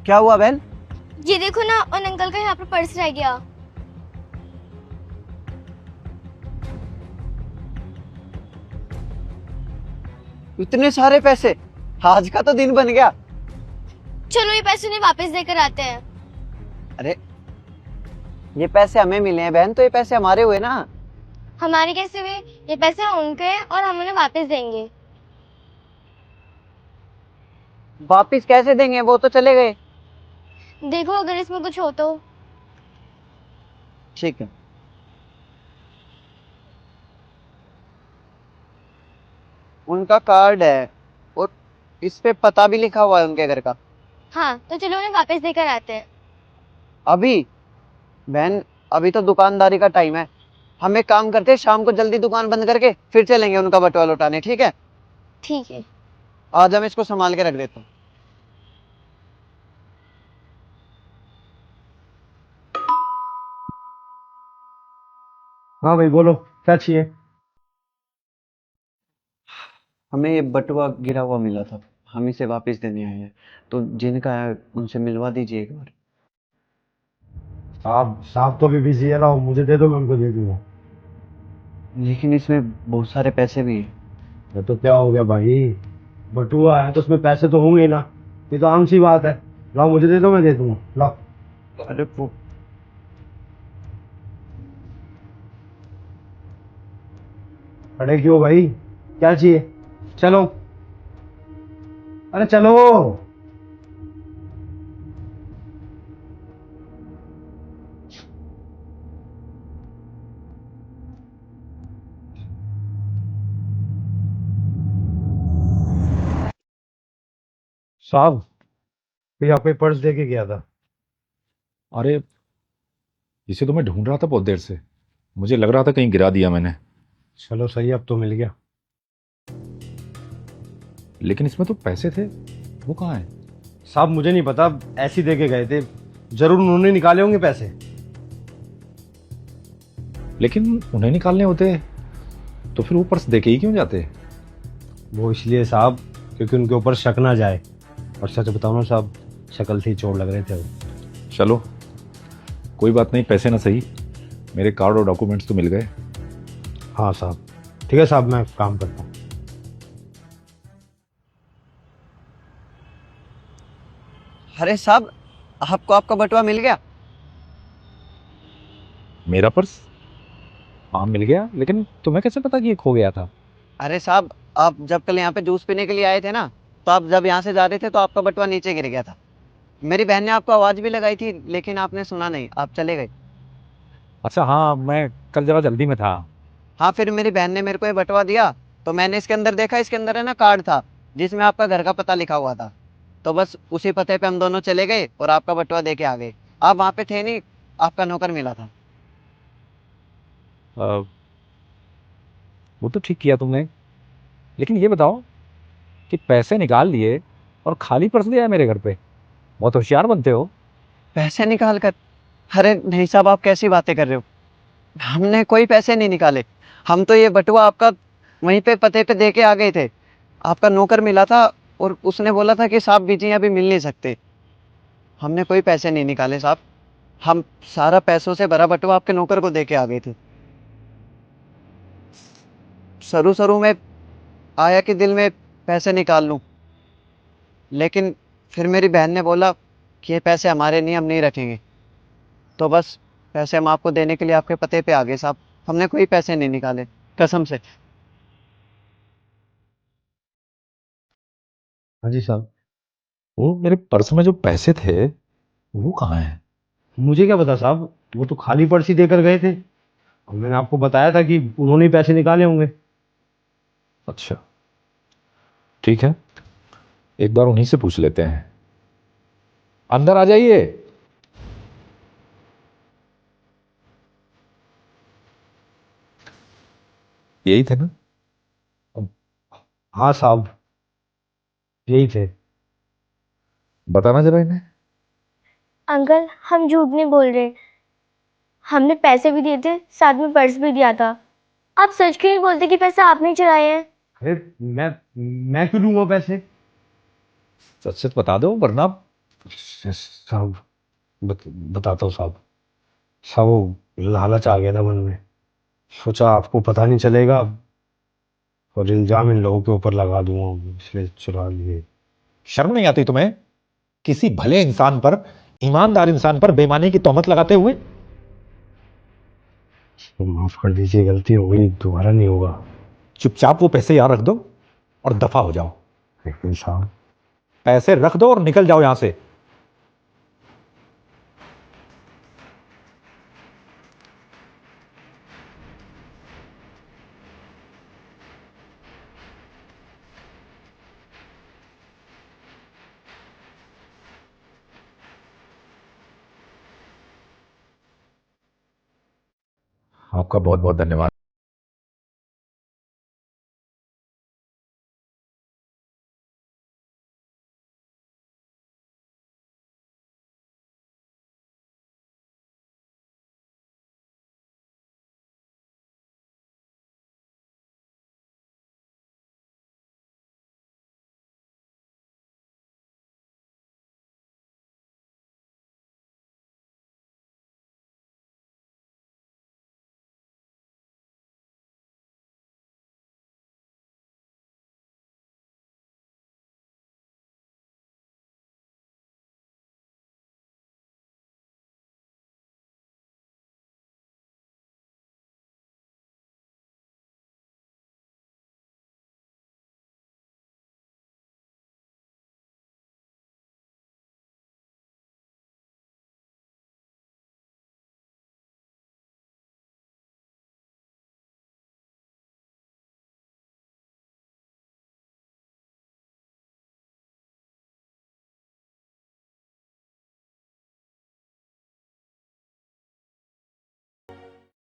क्या हुआ बहन? ये देखो ना, उन अंकल का यहाँ पर पर्स रह गया। इतने सारे पैसे? आज का तो दिन बन गया। चलो ये पैसे उन्हें वापस देकर आते हैं। अरे ये पैसे हमें मिले हैं बहन, तो ये पैसे हमारे हुए ना। हमारे कैसे हुए? ये पैसे उनके हैं और हम उन्हें वापस देंगे। वापिस कैसे देंगे? वो तो चले गए। देखो अगर इसमें कुछ हो तो। ठीक है। उनका कार्ड है और इस पे पता भी लिखा हुआ है उनके घर का। हाँ तो चलो उन्हें वापस देकर आते हैं। अभी? बहन अभी तो दुकानदारी का टाइम है। हम एक काम करते हैं, शाम को जल्दी दुकान बंद करके फिर चलेंगे उनका बटुआ लौटाने, ठीक है? ठीक है। आज हम इसको संभाल के रख देते हैं। हाँ भाई बोलो, क्या चाहिए? हमें ये बटुआ गिरा हुआ मिला था, हम इसे वापस देने आए हैं, तो जिनका है उनसे मिलवा दीजिए एक बार। साहब साहब तो भी बिजी है ना, मुझे दे दो, मैं उनको दे दूंगा। लेकिन इसमें बहुत सारे पैसे भी हैं। ये तो क्या हो गया भाई, बटुआ है तो उसमें पैसे तो होंगे ही ना, ये तो आम सी बात है। लाओ मुझे दे दो, मैं दे दूंगा, लाओ। अरे वो अरे क्यों भाई, क्या चाहिए? चलो, अरे चलो। साहब ये आपको पर्स दे के गया था। अरे इसे तो मैं ढूंढ रहा था बहुत देर से। मुझे लग रहा था कहीं गिरा दिया मैंने। चलो सही, अब तो मिल गया। लेकिन इसमें तो पैसे थे, वो कहाँ है? साहब मुझे नहीं पता, ऐसे ही दे के गए थे, जरूर उन्होंने निकाले होंगे पैसे। लेकिन उन्हें निकालने होते तो फिर वो पर्स दे के ही क्यों जाते? वो इसलिए साहब क्योंकि उनके ऊपर शक ना जाए, और सच बताओ ना साहब, शक्ल से ही चोर लग रहे थे वो। चलो कोई बात नहीं, पैसे ना सही, मेरे कार्ड और डॉक्यूमेंट्स तो मिल गए। हाँ साहब, ठीक है साहब, मैं काम करता हूँ। अरे साहब, आपको आपका बटुआ मिल गया? मेरा पर्स? हाँ मिल गया, लेकिन तुम्हें कैसे पता कि ये खो गया था? अरे साहब, आप जब कल यहाँ पे जूस पीने के लिए आए थे ना, तो आप जब यहाँ से जा रहे थे तो आपका बटुआ नीचे गिर गया था। मेरी बहन ने आपको आवाज भी लगाई थी, लेकिन आपने सुना नहीं, आप चले गए। अच्छा हाँ, मैं कल जरा जल्दी में था। हाँ, फिर मेरी बहन ने मेरे को ये बटुआ दिया, तो मैंने इसके अंदर देखा, इसके अंदर है ना कार्ड था जिसमें आपका घर का पता लिखा हुआ था। तो बस उसी पते पे हम दोनों चले गए और आपका बटुआ दे के आ गए। आप वहाँ पे थे नहीं, आपका नौकर मिला था। अ, वो तो ठीक किया तुमने, लेकिन ये बताओ कि पैसे निकाल लिए और खाली पर्स दिया है मेरे घर पे। बहुत होशियार बनते हो। पैसे निकाल कर? अरे नहीं साहब, आप कैसी बातें कर रहे हो? हमने कोई पैसे नहीं निकाले। हम तो ये बटुआ आपका वहीं पे पते पे दे के आ गए थे। आपका नौकर मिला था और उसने बोला था कि साहब बिजी हैं, अभी मिल नहीं सकते। हमने कोई पैसे नहीं निकाले साहब। हम सारा पैसों से भरा बटुआ आपके नौकर को दे के आ गए थे। शुरू शुरू में आया कि दिल में पैसे निकाल लूं, लेकिन फिर मेरी बहन ने बोला कि ये पैसे हमारे नहीं, हम नहीं रखेंगे। तो बस पैसे हम आपको देने के लिए आपके पते पे आ गए साहब। हमने कोई पैसे नहीं निकाले, कसम से। हाँ जी साहब। वो मेरे पर्स में जो पैसे थे वो कहाँ हैं? मुझे क्या पता साहब, वो तो खाली पर्स ही देकर गए थे, और मैंने आपको बताया था कि उन्होंने ही पैसे निकाले होंगे। अच्छा ठीक है, एक बार उन्हीं से पूछ लेते हैं। अंदर आ जाइए। यही थे ना? हाँ साहब, यही थे। बताना जरा इन्हें। अंकल हम झूठ नहीं बोल रहे, हमने पैसे भी दिए थे, साथ में पर्स भी दिया था। आप सच क्यों नहीं बोलते कि पैसे आपने चुराए हैं? अरे मैं क्यों लूंगा पैसे? सच सच बता दो, वरना साहब बताता हूँ साहब। साहब वो लालच आ गया था मन में, सोचा आपको पता नहीं चलेगा और इल्जाम इन लोगों के ऊपर लगा दूंगा, इसलिए चुरा लिए। शर्म नहीं आती तुम्हें किसी भले इंसान पर, ईमानदार इंसान पर बेईमानी की तोहमत लगाते हुए? तो माफ कर दीजिए, गलती हो गई, दोबारा नहीं होगा। चुपचाप वो पैसे यहाँ रख दो और दफा हो जाओ। लेकिन साहब पैसे रख दो और निकल जाओ यहां से। आपका बहुत बहुत धन्यवाद।